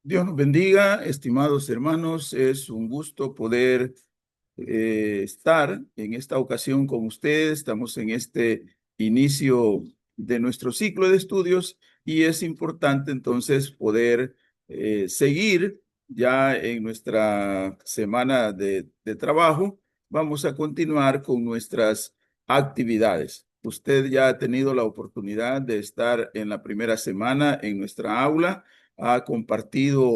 Dios nos bendiga, estimados hermanos. Es un gusto poder estar en esta ocasión con ustedes. Estamos en este inicio de nuestro ciclo de estudios y es importante entonces poder seguir ya en nuestra semana de trabajo. Vamos a continuar con nuestras actividades. Usted ya ha tenido la oportunidad de estar en la primera semana en nuestra aula, ha compartido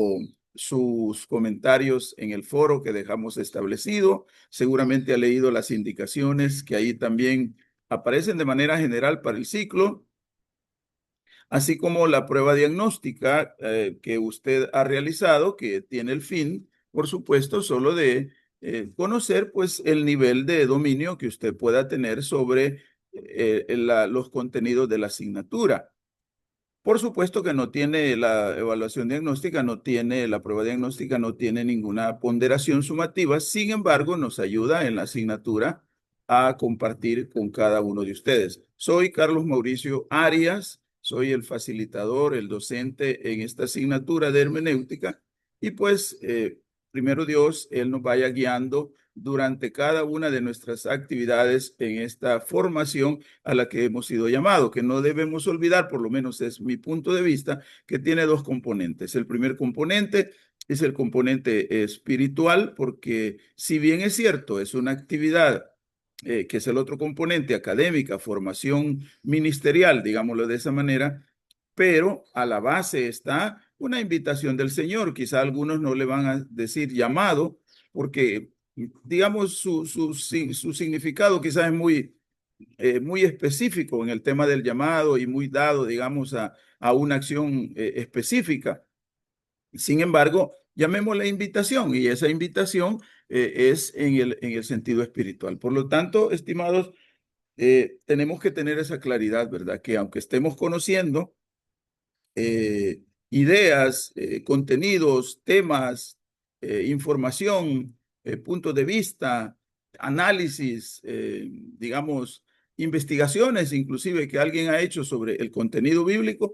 sus comentarios en el foro que dejamos establecido. Seguramente ha leído las indicaciones que ahí también aparecen de manera general para el ciclo, así como la prueba diagnóstica que usted ha realizado, que tiene el fin, por supuesto, solo de conocer pues el nivel de dominio que usted pueda tener sobre los contenidos de la asignatura. Por supuesto que no tiene la evaluación diagnóstica, no tiene la prueba diagnóstica, no tiene ninguna ponderación sumativa. Sin embargo, nos ayuda en la asignatura a compartir con cada uno de ustedes. Soy Carlos Mauricio Arias, soy el facilitador, el docente en esta asignatura de hermenéutica y pues primero Dios, Él nos vaya guiando durante cada una de nuestras actividades en esta formación a la que hemos sido llamados, que no debemos olvidar, por lo menos es mi punto de vista, que tiene dos componentes. El primer componente es el componente espiritual, porque si bien es cierto, es una actividad que es el otro componente, académica, formación ministerial, digámoslo de esa manera, pero a la base está una invitación del Señor. Quizá algunos no le van a decir llamado, porque digamos su significado quizás es muy específico en el tema del llamado y muy dado, digamos, a una acción específica. Sin embargo, llamémosla invitación y esa invitación es en el sentido espiritual. Por lo tanto, estimados, tenemos que tener esa claridad, ¿verdad? Que aunque estemos conociendo ideas, contenidos, temas, información, puntos de vista, análisis, digamos, investigaciones inclusive que alguien ha hecho sobre el contenido bíblico,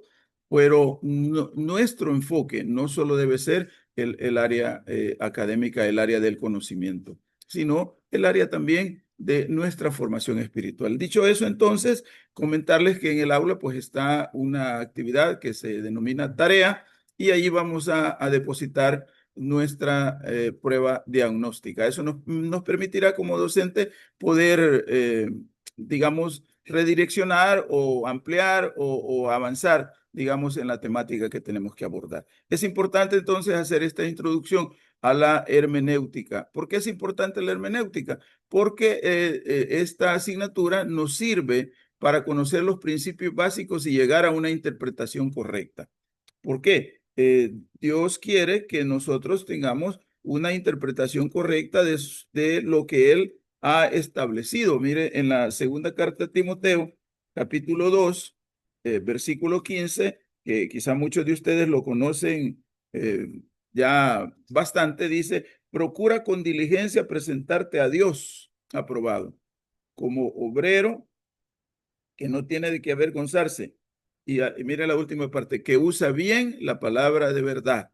pero nuestro enfoque no solo debe ser el área académica, el área del conocimiento, sino el área también de nuestra formación espiritual. Dicho eso, entonces, comentarles que en el aula pues está una actividad que se denomina tarea y ahí vamos a depositar nuestra prueba diagnóstica. Eso nos permitirá como docente poder, digamos, redireccionar o ampliar o avanzar, digamos, en la temática que tenemos que abordar. Es importante entonces hacer esta introducción a la hermenéutica. ¿Por qué es importante la hermenéutica? Porque esta asignatura nos sirve para conocer los principios básicos y llegar a una interpretación correcta. ¿Por qué? Dios quiere que nosotros tengamos una interpretación correcta de lo que Él ha establecido. Mire, en la segunda carta a Timoteo, capítulo 2, versículo 15, que quizá muchos de ustedes lo conocen ya bastante, dice, procura con diligencia presentarte a Dios aprobado como obrero que no tiene de qué avergonzarse. Y mire la última parte, que usa bien la palabra de verdad.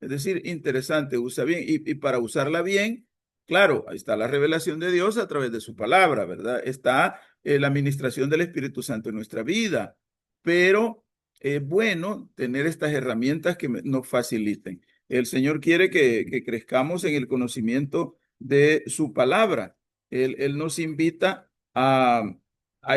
Es decir, interesante, usa bien. Y para usarla bien, claro, ahí está la revelación de Dios a través de su palabra, ¿verdad? Está la administración del Espíritu Santo en nuestra vida. Pero es bueno tener estas herramientas que nos faciliten. El Señor quiere que crezcamos en el conocimiento de su palabra. Él nos invita a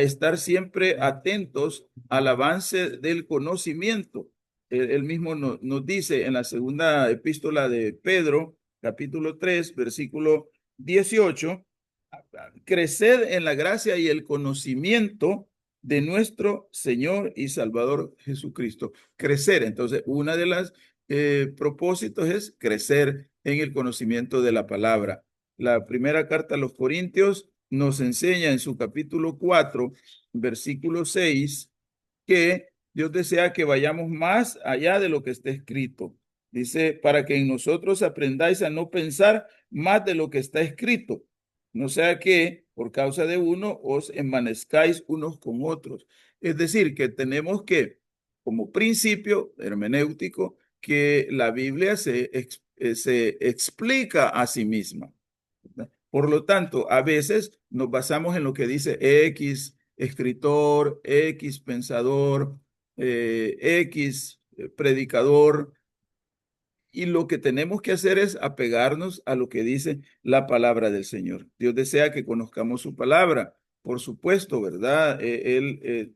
estar siempre atentos al avance del conocimiento. Él mismo nos dice en la segunda epístola de Pedro, capítulo 3, versículo 18, creced en la gracia y el conocimiento de nuestro Señor y Salvador Jesucristo. Crecer. Entonces, una de las propósitos es crecer en el conocimiento de la palabra. La primera carta a los Corintios nos enseña en su capítulo 4, versículo 6, que Dios desea que vayamos más allá de lo que está escrito. Dice, para que en nosotros aprendáis a no pensar más de lo que está escrito, no sea que por causa de uno os envanezcáis unos con otros. Es decir, que tenemos que, como principio hermenéutico, que la Biblia se explica a sí misma, ¿verdad? Por lo tanto, a veces nos basamos en lo que dice X escritor, X pensador, X predicador, y lo que tenemos que hacer es apegarnos a lo que dice la palabra del Señor. Dios desea que conozcamos su palabra, por supuesto, ¿verdad? Él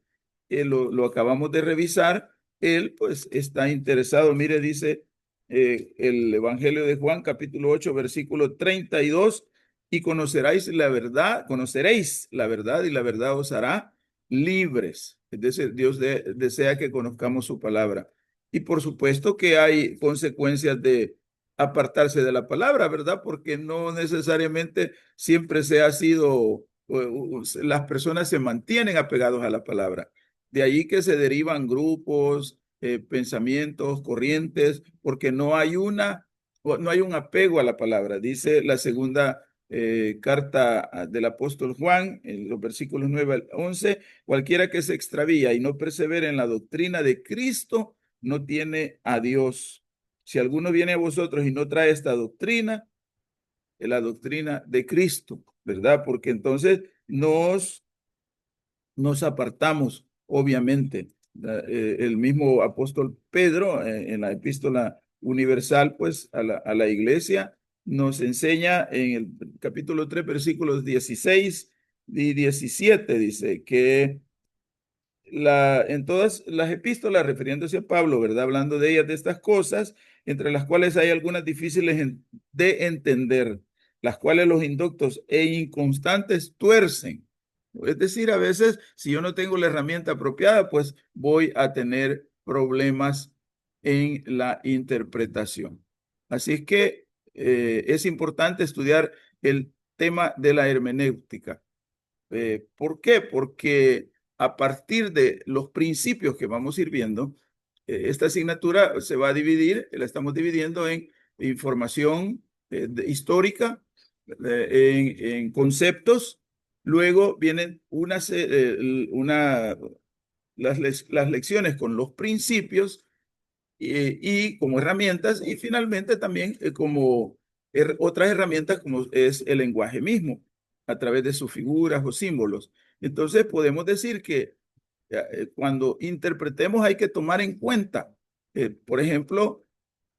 lo acabamos de revisar. Él pues está interesado. Mire, dice el Evangelio de Juan, capítulo 8, versículo 32, y conoceréis la verdad y la verdad os hará libres. Es decir, Dios desea que conozcamos su palabra. Y por supuesto que hay consecuencias de apartarse de la palabra, ¿verdad? Porque no necesariamente siempre se ha sido, las personas se mantienen apegados a la palabra. De ahí que se derivan grupos, pensamientos, corrientes, porque no hay un apego a la palabra. Dice la segunda carta del apóstol Juan, en los versículos 9 al 11, cualquiera que se extravía y no persevera en la doctrina de Cristo, no tiene a Dios. Si alguno viene a vosotros y no trae esta doctrina, es la doctrina de Cristo, ¿verdad? Porque entonces nos apartamos, obviamente. El mismo apóstol Pedro, en la epístola universal, pues, a la iglesia, nos enseña en el capítulo 3, versículos 16 y 17, dice que en todas las epístolas, refiriéndose a Pablo, ¿verdad? Hablando de ellas, de estas cosas, entre las cuales hay algunas difíciles de entender, las cuales los inductos e inconstantes tuercen. Es decir, a veces, si yo no tengo la herramienta apropiada, pues voy a tener problemas en la interpretación. Así es que es importante estudiar el tema de la hermenéutica. ¿Por qué? Porque a partir de los principios que vamos a ir viendo, esta asignatura se va a dividir, la estamos dividiendo en información histórica, en conceptos, luego vienen las lecciones con los principios y como herramientas, y finalmente también como otras herramientas como es el lenguaje mismo, a través de sus figuras o símbolos. Entonces podemos decir que cuando interpretemos hay que tomar en cuenta, por ejemplo,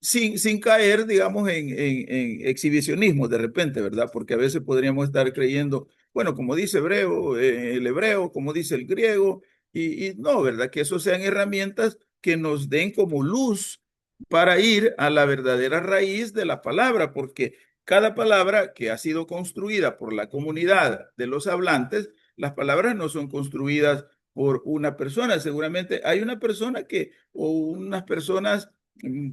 sin caer, digamos, en exhibicionismo de repente, ¿verdad? Porque a veces podríamos estar creyendo, bueno, como dice el hebreo, como dice el griego, y no, ¿verdad? Que eso sean herramientas que nos den como luz para ir a la verdadera raíz de la palabra, porque cada palabra que ha sido construida por la comunidad de los hablantes, las palabras no son construidas por una persona, seguramente hay una persona o unas personas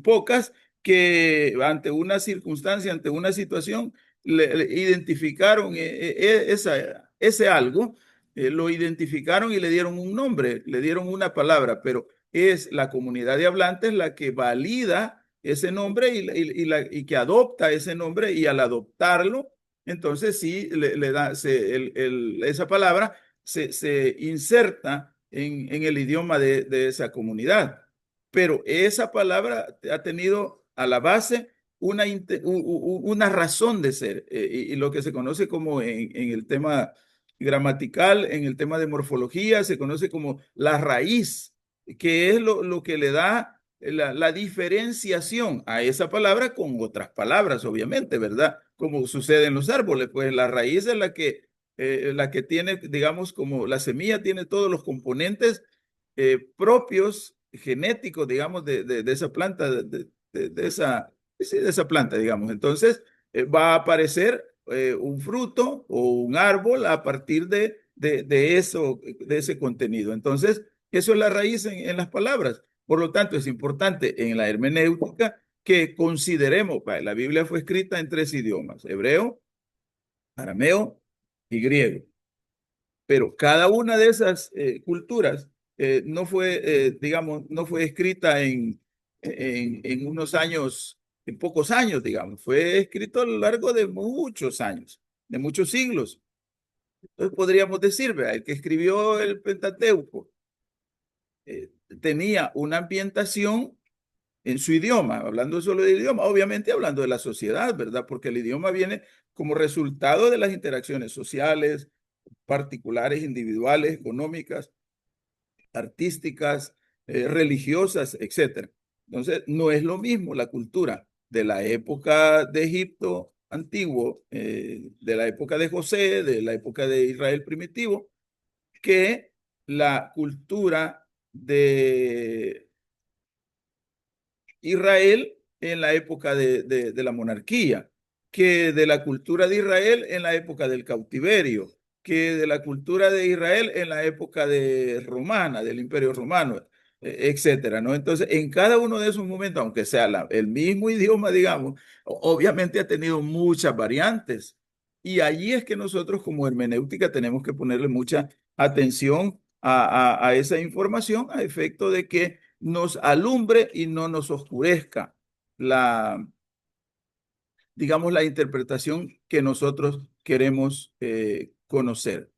pocas que ante una circunstancia, ante una situación, le identificaron ese algo, lo identificaron y le dieron un nombre, le dieron una palabra, pero es la comunidad de hablantes la que valida ese nombre y que adopta ese nombre, y al adoptarlo, entonces sí le da esa palabra se inserta en el idioma de esa comunidad. Pero esa palabra ha tenido a la base una razón de ser, y lo que se conoce como en el tema gramatical, en el tema de morfología, se conoce como la raíz, que es lo que le da la diferenciación a esa palabra con otras palabras, obviamente, ¿verdad? Como sucede en los árboles, pues la raíz es la que tiene, digamos, como la semilla tiene todos los componentes propios genéticos, digamos, de esa planta, sí, de esa planta, digamos. Entonces, va a aparecer un fruto o un árbol a partir de ese contenido. Entonces, eso es la raíz en las palabras. Por lo tanto, es importante en la hermenéutica que consideremos, la Biblia fue escrita en 3 idiomas: hebreo, arameo y griego. Pero cada una de esas culturas no fue, digamos, no fue escrita en unos años, en pocos años, digamos. Fue escrito a lo largo de muchos años, de muchos siglos. Entonces podríamos decir, ¿verdad? El que escribió el Pentateuco tenía una ambientación en su idioma, hablando solo del idioma, obviamente hablando de la sociedad, ¿verdad? Porque el idioma viene como resultado de las interacciones sociales, particulares, individuales, económicas, artísticas, religiosas, etcétera. Entonces, no es lo mismo la cultura de la época de Egipto antiguo, de la época de José, de la época de Israel primitivo, que la cultura de Israel en la época de la monarquía, que de la cultura de Israel en la época del cautiverio, que de la cultura de Israel en la época de romana, del Imperio Romano, etcétera, ¿no? Entonces, en cada uno de esos momentos, aunque sea el mismo idioma, digamos, obviamente ha tenido muchas variantes. Y allí es que nosotros como hermenéutica tenemos que ponerle mucha atención a esa información a efecto de que nos alumbre y no nos oscurezca la, digamos, la interpretación que nosotros queremos conocer.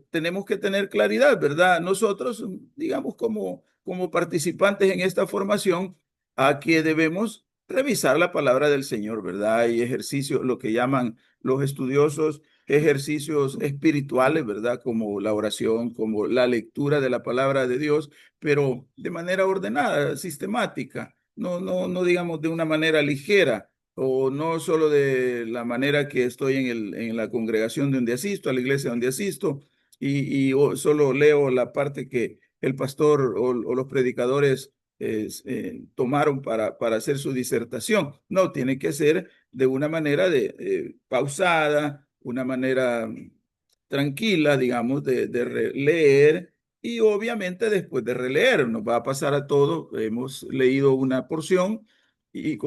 Tenemos que tener claridad, ¿verdad? Nosotros, digamos, como participantes en esta formación, a que debemos revisar la palabra del Señor, ¿verdad? Hay ejercicios, lo que llaman los estudiosos ejercicios espirituales, ¿verdad? Como la oración, como la lectura de la palabra de Dios, pero de manera ordenada, sistemática, no digamos de una manera ligera o no solo de la manera que estoy en la congregación de donde asisto, a la iglesia donde asisto, y solo leo la parte que el pastor o los predicadores tomaron para hacer su disertación. No, tiene que ser de una manera pausada, una manera tranquila, digamos, de leer. Y obviamente después de releer, nos va a pasar a todos, hemos leído una porción y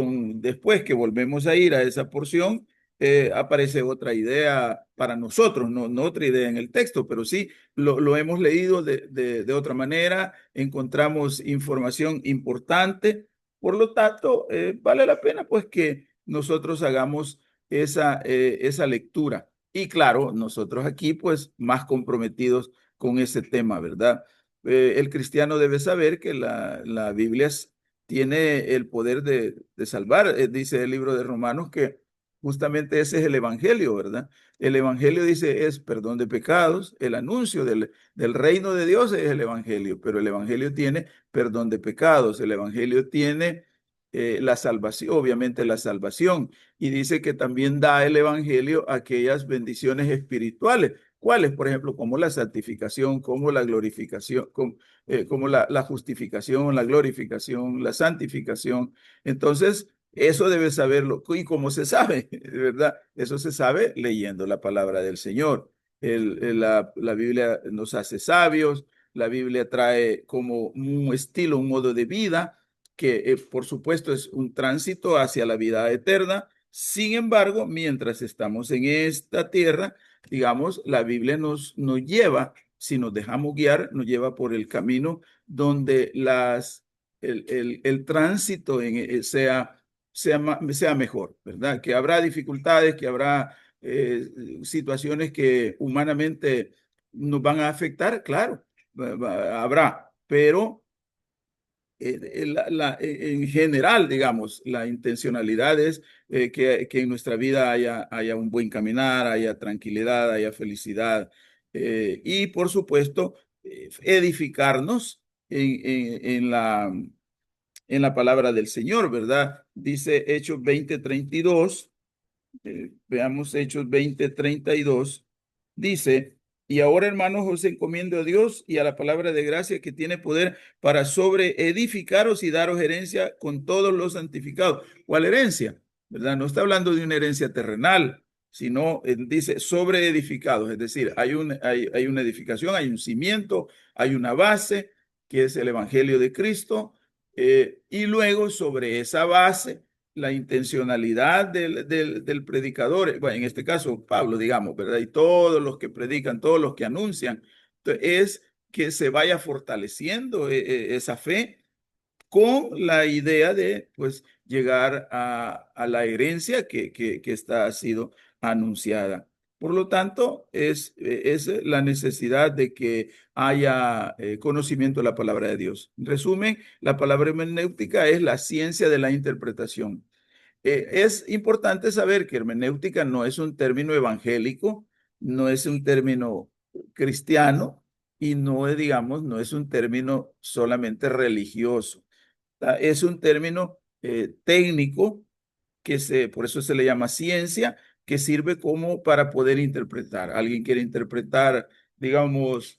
después que volvemos a ir a esa porción, aparece otra idea para nosotros, no otra idea en el texto, pero sí lo hemos leído de otra manera, encontramos información importante, por lo tanto, vale la pena pues que nosotros hagamos esa lectura. Y claro, nosotros aquí pues más comprometidos con ese tema, ¿verdad? El cristiano debe saber que la Biblia tiene el poder de salvar. Dice el libro de Romanos que justamente ese es el evangelio, ¿verdad? El evangelio dice es perdón de pecados, el anuncio del reino de Dios es el evangelio, pero el evangelio tiene perdón de pecados, el evangelio tiene la salvación, obviamente la salvación, y dice que también da el evangelio aquellas bendiciones espirituales. ¿Cuáles? Por ejemplo, como la santificación, como la glorificación, como la justificación, la glorificación, la santificación. Entonces, eso debe saberlo. ¿Y cómo se sabe? ¿Verdad? Eso se sabe leyendo la palabra del Señor. La Biblia nos hace sabios, la Biblia trae como un estilo, un modo de vida que por supuesto es un tránsito hacia la vida eterna. Sin embargo, mientras estamos en esta tierra, digamos, la Biblia nos lleva, si nos dejamos guiar, nos lleva por el camino donde el tránsito sea mejor, ¿verdad? Que habrá dificultades, que habrá situaciones que humanamente nos van a afectar, claro, habrá, pero en general, digamos, la intencionalidad es que en nuestra vida haya un buen caminar, haya tranquilidad, haya felicidad y, por supuesto, edificarnos en la palabra del Señor, ¿verdad? Dice Hechos 20:32. Veamos Hechos 20:32. Dice, y ahora hermanos os encomiendo a Dios y a la palabra de gracia que tiene poder para sobreedificaros y daros herencia con todos los santificados. ¿Cuál herencia? ¿Verdad? No está hablando de una herencia terrenal, sino dice sobreedificados. Es decir, hay una edificación, hay un cimiento, hay una base que es el Evangelio de Cristo. Y luego sobre esa base la intencionalidad del predicador, bueno, en este caso Pablo, digamos, ¿verdad? Y todos los que predican, todos los que anuncian, es que se vaya fortaleciendo esa fe con la idea de, pues, llegar a la herencia que ha sido anunciada. Por lo tanto, es la necesidad de que haya conocimiento de la palabra de Dios. En resumen, la palabra hermenéutica es la ciencia de la interpretación. Es importante saber que hermenéutica no es un término evangélico, no es un término cristiano y no es, digamos, no es un término solamente religioso. Es un término técnico por eso se le llama ciencia, que sirve como para poder interpretar. Alguien quiere interpretar, digamos,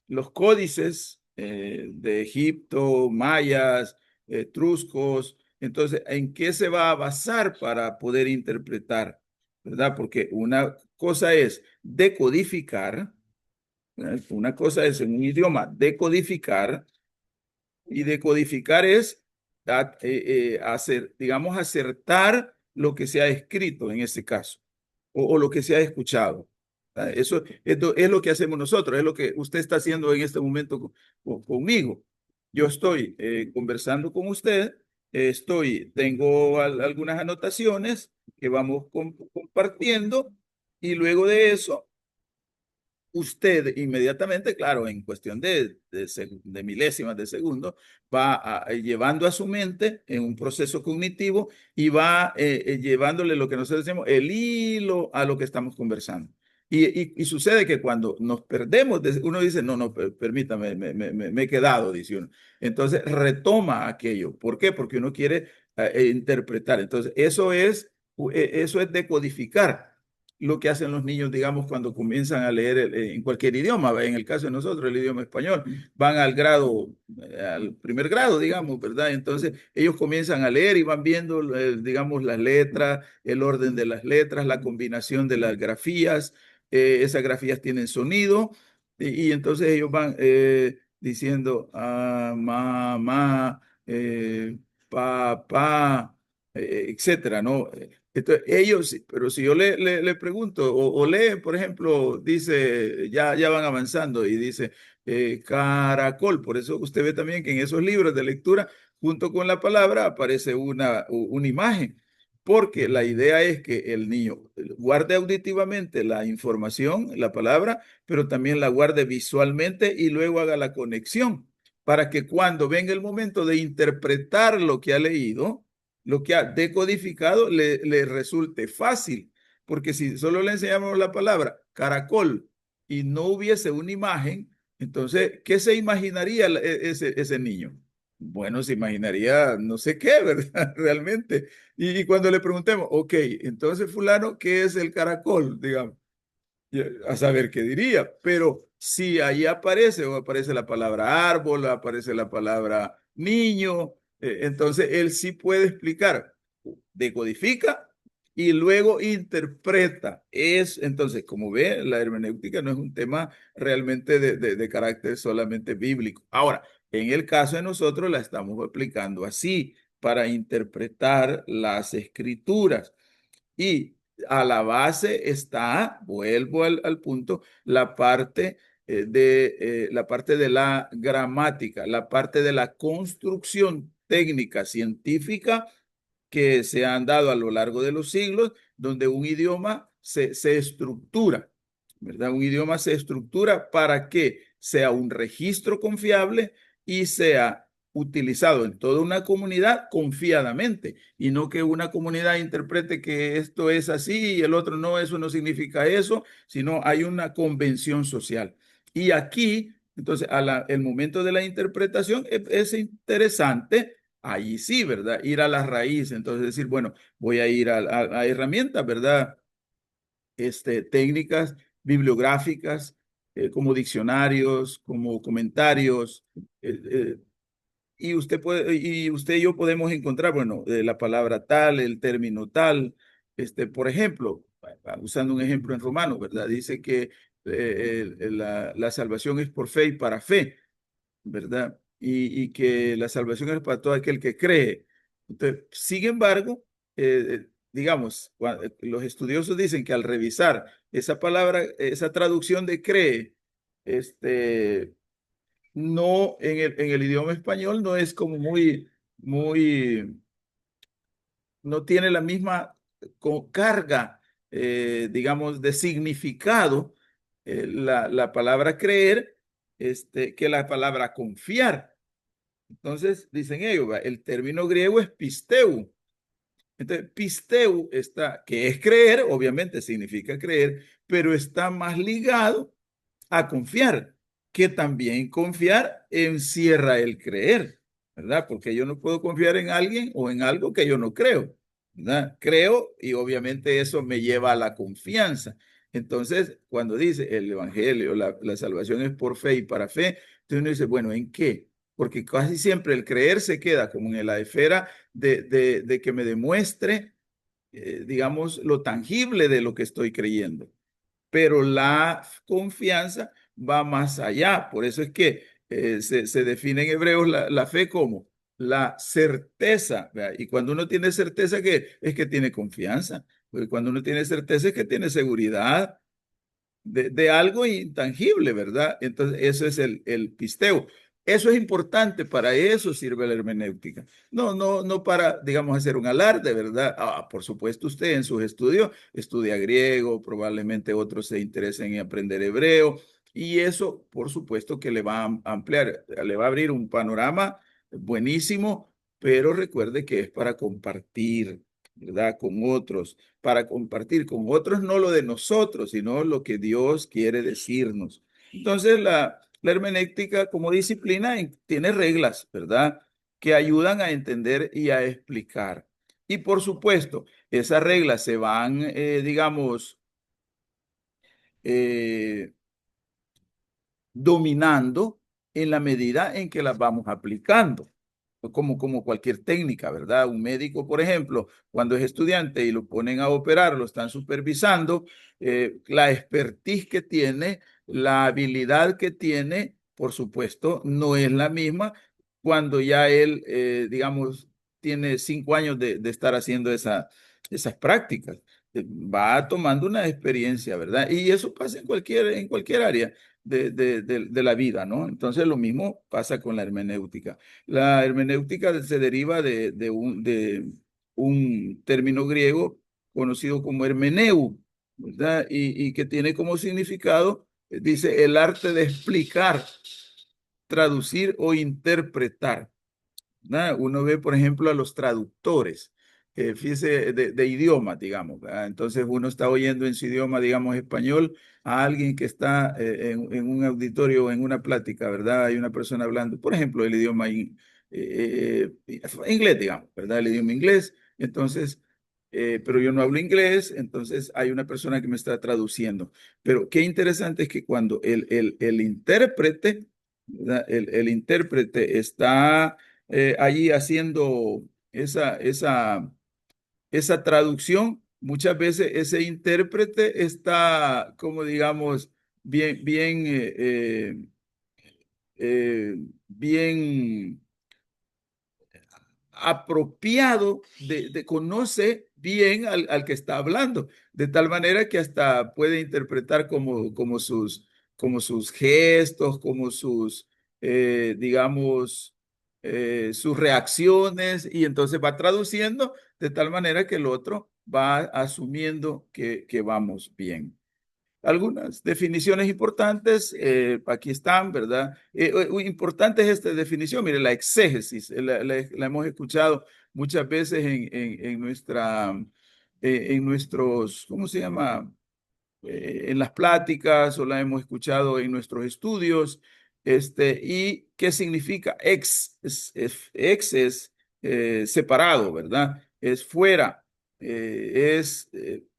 los códices de Egipto, mayas, etruscos. Entonces, ¿en qué se va a basar para poder interpretar? ¿Verdad? Porque una cosa es decodificar, ¿verdad? Una cosa es en un idioma decodificar y decodificar es hacer, digamos, acertar lo que se ha escrito en ese caso o lo que se ha escuchado. Eso, esto es lo que hacemos nosotros, es lo que usted está haciendo en este momento conmigo. Yo estoy conversando con usted, tengo algunas anotaciones que vamos compartiendo y luego de eso usted inmediatamente, claro, en cuestión de milésimas de segundo, va llevando a su mente en un proceso cognitivo y va llevándole lo que nosotros decimos el hilo a lo que estamos conversando. Y sucede que cuando nos perdemos, uno dice, no, no, permítame, me he quedado, dice uno. Entonces retoma aquello. ¿Por qué? Porque uno quiere interpretar. Entonces, eso es decodificar lo que hacen los niños, digamos, cuando comienzan a leer en cualquier idioma. En el caso de nosotros, el idioma español, van al primer grado, digamos, ¿verdad? Entonces, ellos comienzan a leer y van viendo, digamos, las letras, el orden de las letras, la combinación de las grafías. Esas grafías tienen sonido y entonces ellos van diciendo, ma, pa, etcétera, ¿no? Entonces, ellos, pero si yo le pregunto, o lee, por ejemplo, dice, ya van avanzando y dice caracol, por eso usted ve también que en esos libros de lectura, junto con la palabra, aparece una imagen, porque la idea es que el niño guarde auditivamente la información, la palabra, pero también la guarde visualmente y luego haga la conexión, para que cuando venga el momento de interpretar lo que ha leído, lo que ha decodificado le resulte fácil, porque si solo le enseñamos la palabra caracol y no hubiese una imagen, entonces, ¿qué se imaginaría ese niño? Bueno, se imaginaría no sé qué, ¿verdad? Realmente. Y cuando le preguntemos, ok, entonces fulano, ¿qué es el caracol? Digamos, a saber qué diría, pero si ahí aparece o aparece la palabra árbol, aparece la palabra niño, entonces él sí puede explicar, decodifica y luego interpreta. Entonces, como ve, la hermenéutica no es un tema realmente de carácter solamente bíblico. Ahora, en el caso de nosotros la estamos aplicando así para interpretar las escrituras. Y a la base está, vuelvo al punto, la parte de la gramática, la parte de la construcción técnica científica que se han dado a lo largo de los siglos, donde un idioma se estructura, ¿verdad? Un idioma se estructura para que sea un registro confiable y sea utilizado en toda una comunidad confiadamente y no que una comunidad interprete que esto es así y el otro no, eso no significa eso, sino hay una convención social. Y aquí, entonces, el momento de la interpretación es interesante. Ahí sí, ¿verdad? Ir a la raíz, entonces decir, bueno, voy a ir a herramientas, ¿verdad? Técnicas bibliográficas, como diccionarios, como comentarios, eh, eh, y usted y yo podemos encontrar, bueno, la palabra tal, el término tal, por ejemplo, usando un ejemplo en romano, ¿verdad? Dice que la salvación es por fe y para fe, ¿verdad? Y que la salvación es para todo aquel que cree. Entonces, sin embargo, digamos, los estudiosos dicen que al revisar esa palabra, esa traducción de cree, no, en el idioma español no es como muy, no tiene la misma carga digamos, de significado la palabra creer que la palabra confiar. Entonces, dicen ellos, el término griego es pisteu. Entonces, pisteu está, que es creer, obviamente significa creer, pero está más ligado a confiar, que también confiar encierra el creer, ¿verdad? Porque yo no puedo confiar en alguien o en algo que yo no creo, ¿verdad? Creo y obviamente eso me lleva a la confianza. Entonces, cuando dice el evangelio, la salvación es por fe y para fe, entonces uno dice, bueno, ¿en qué? Porque casi siempre el creer se queda como en la esfera de que me demuestre, digamos, lo tangible de lo que estoy creyendo, pero la confianza va más allá. Por eso es que se define en hebreos la fe como la certeza, ¿verdad? Y cuando uno tiene certeza, que es que tiene confianza. Porque cuando uno tiene certeza es que tiene seguridad de algo intangible, ¿verdad? Entonces, eso es el pisteo. Eso es importante, para eso sirve la hermenéutica. No para, digamos, hacer un alarde, ¿verdad? Por supuesto, usted en sus estudios estudia griego, probablemente otros se interesen en aprender hebreo, y eso, por supuesto, que le va a ampliar, le va a abrir un panorama buenísimo, pero recuerde que es para compartir, ¿verdad? Con otros, para compartir con otros no lo de nosotros, sino lo que Dios quiere decirnos. Entonces, la hermenéutica como disciplina tiene reglas, ¿verdad? Que ayudan a entender y a explicar. Y por supuesto, esas reglas se van, digamos, eh, dominando en la medida en que las vamos aplicando, como cualquier técnica, ¿verdad? Un médico, por ejemplo, cuando es estudiante y lo ponen a operar, lo están supervisando, la expertise que tiene, la habilidad que tiene, por supuesto, no es la misma cuando ya él, digamos, tiene 5 años de estar haciendo esas prácticas. Va tomando una experiencia, ¿verdad? Y eso pasa en cualquier área de la vida, ¿no? Entonces lo mismo pasa con la hermenéutica. La hermenéutica se deriva de un término griego conocido como hermeneu, ¿verdad? Y que tiene como significado, dice, el arte de explicar, traducir o interpretar. ¿Verdad? Uno ve, por ejemplo, a los traductores, fíjese, de idiomas, digamos, ¿verdad? Entonces uno está oyendo en su idioma, digamos, español, a alguien que está en un auditorio o en una plática, ¿verdad? Hay una persona hablando, por ejemplo, el idioma inglés, digamos, ¿verdad? El idioma inglés. Entonces, pero yo no hablo inglés, entonces hay una persona que me está traduciendo. Pero qué interesante es que cuando el intérprete, ¿verdad? El intérprete está allí haciendo esa traducción, muchas veces ese intérprete está, como digamos, bien apropiado, conoce bien al que está hablando, de tal manera que hasta puede interpretar como sus gestos, como digamos, sus reacciones, y entonces va traduciendo de tal manera que el otro va asumiendo que vamos bien. Algunas definiciones importantes, aquí están, ¿verdad? Importante es esta definición, mire, la exégesis, la hemos escuchado muchas veces en nuestros, ¿cómo se llama? En las pláticas, o la hemos escuchado en nuestros estudios. ¿Y qué significa ex? Ex es separado, ¿verdad? Es fuera, es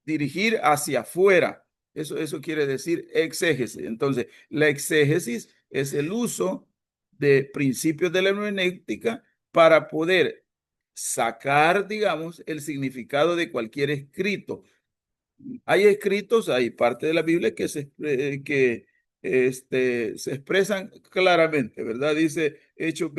dirigir hacia afuera. Eso quiere decir exégesis. Entonces, la exégesis es el uso de principios de la hermenéutica para poder sacar, digamos, el significado de cualquier escrito. Hay escritos, hay parte de la Biblia que se expresan claramente, ¿verdad? Dice Hechos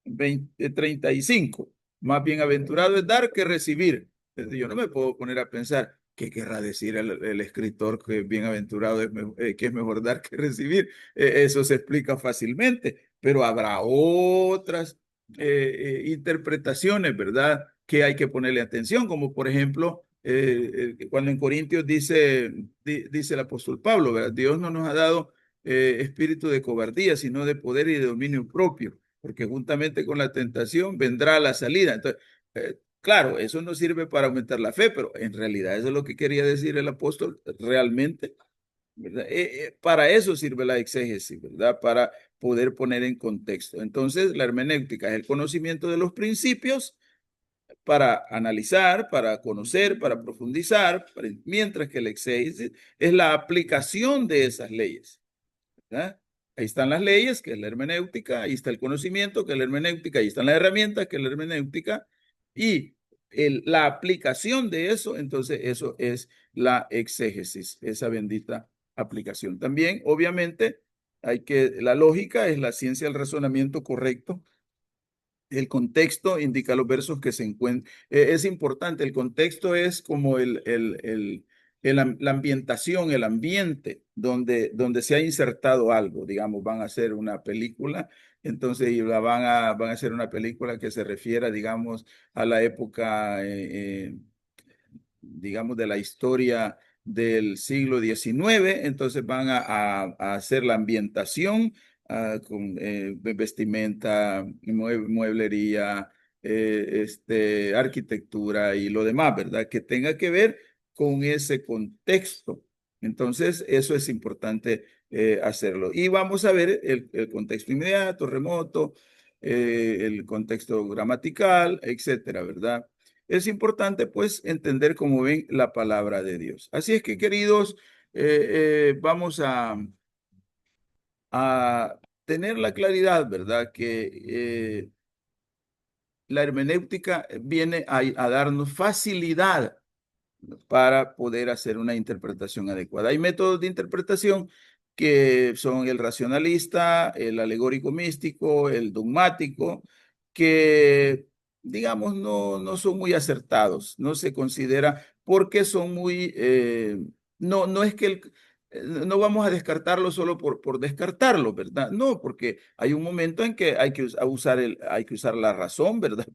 35, más bienaventurado es dar que recibir. Yo no me puedo poner a pensar qué querrá decir el escritor, que bienaventurado que es mejor dar que recibir. Eso se explica fácilmente, pero habrá otras interpretaciones, ¿verdad? Que hay que ponerle atención, como por ejemplo cuando en Corintios dice el apóstol Pablo, ¿verdad? Dios no nos ha dado espíritu de cobardía, sino de poder y de dominio propio, porque juntamente con la tentación vendrá la salida. Entonces, claro, eso no sirve para aumentar la fe, pero en realidad eso es lo que quería decir el apóstol realmente, ¿verdad? Para eso sirve la exégesis, ¿verdad? Para poder poner en contexto. Entonces, la hermenéutica es el conocimiento de los principios para analizar, para conocer, para profundizar, mientras que el exégesis es la aplicación de esas leyes, ¿verdad? Ahí están las leyes, que es la hermenéutica, ahí está el conocimiento, que es la hermenéutica, ahí están las herramientas, que es la hermenéutica, y la aplicación de eso, entonces eso es la exégesis, esa bendita aplicación. También, obviamente, la lógica es la ciencia del razonamiento correcto. El contexto indica los versos que se encuentran. Es importante, el contexto es como la ambientación, el ambiente donde se ha insertado algo. Digamos, van a hacer una película, entonces y van a hacer una película que se refiera, digamos, a la época digamos, de la historia del siglo XIX, entonces van a hacer la ambientación con vestimenta, mueblería, arquitectura y lo demás, ¿verdad? Que tenga que ver con ese contexto. Entonces, eso es importante hacerlo. Y vamos a ver el contexto inmediato, remoto, el contexto gramatical, etcétera, ¿verdad? Es importante pues entender, como ven, la palabra de Dios. Así es que, queridos, vamos a tener la claridad, ¿verdad? Que la hermenéutica viene a darnos facilidad para poder hacer una interpretación adecuada. Hay métodos de interpretación que son el racionalista, el alegórico místico, el dogmático, que digamos no son muy acertados, no se considera porque son muy, no es que no vamos a descartarlo solo por descartarlo, ¿verdad? No, porque hay un momento en que hay que usar la razón, ¿verdad?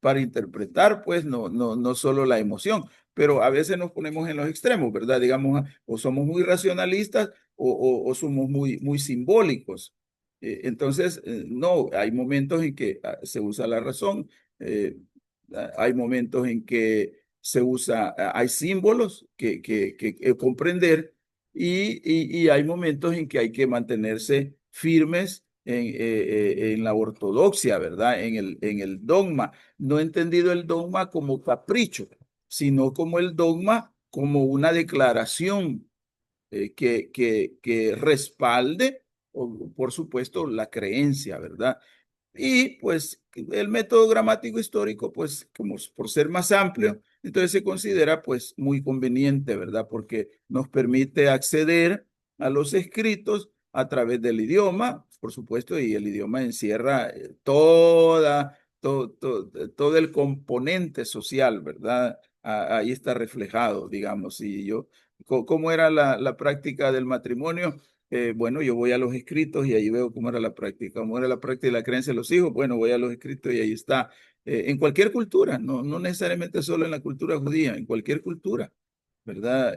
Para interpretar, pues no solo la emoción, pero a veces nos ponemos en los extremos, ¿verdad? Digamos, o somos muy racionalistas o somos muy simbólicos. Entonces, no, hay momentos en que se usa la razón, eh, hay momentos en que se usa, hay símbolos que comprender y hay momentos en que hay que mantenerse firmes en la ortodoxia, ¿verdad? En el dogma. No he entendido el dogma como capricho, sino como el dogma, como una declaración que respalde, por supuesto, la creencia, ¿verdad? Y pues el método gramático histórico, pues como por ser más amplio, entonces se considera pues muy conveniente, ¿verdad? Porque nos permite acceder a los escritos a través del idioma, por supuesto, y el idioma encierra todo el componente social, ¿verdad? Ahí está reflejado, digamos. Y ¿cómo era la práctica del matrimonio? Bueno, yo voy a los escritos y ahí veo cómo era la práctica, cómo era la práctica y la creencia de los hijos. Bueno, voy a los escritos y ahí está. En cualquier cultura, no necesariamente solo en la cultura judía, en cualquier cultura, ¿verdad?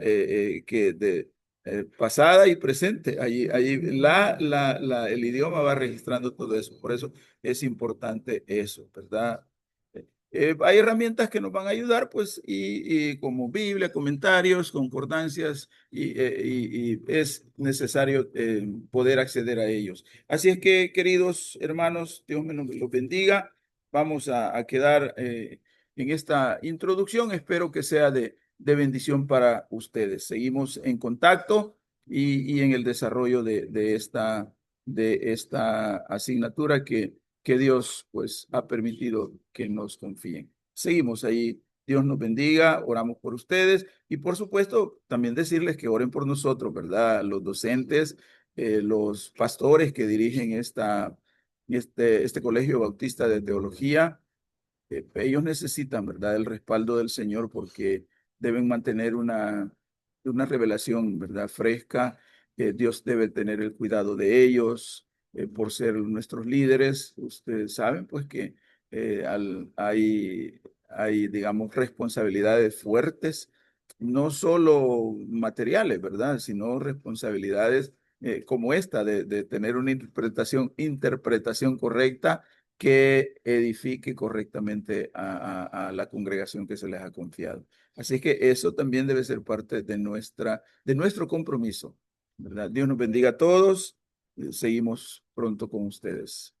Pasada y presente, ahí el idioma va registrando todo eso. Por eso es importante eso, ¿verdad? Hay herramientas que nos van a ayudar, pues, y como Biblia, comentarios, concordancias, y es necesario poder acceder a ellos. Así es que, queridos hermanos, Dios me los bendiga. Vamos a quedar en esta introducción. Espero que sea de bendición para ustedes. Seguimos en contacto y en el desarrollo de esta asignatura que Dios pues ha permitido que nos confíen. Seguimos ahí. Dios nos bendiga, oramos por ustedes y por supuesto también decirles que oren por nosotros, ¿verdad? Los docentes, los pastores que dirigen este colegio bautista de teología, ellos necesitan, ¿verdad? El respaldo del Señor porque deben mantener una revelación, ¿verdad? Fresca. Dios debe tener el cuidado de ellos por ser nuestros líderes. Ustedes saben, pues, que hay hay, digamos, responsabilidades fuertes, no solo materiales, ¿verdad? Sino responsabilidades como esta de tener una interpretación correcta que edifique correctamente a la congregación que se les ha confiado. Así que eso también debe ser parte de nuestro compromiso, ¿verdad? Dios nos bendiga a todos. Seguimos pronto con ustedes.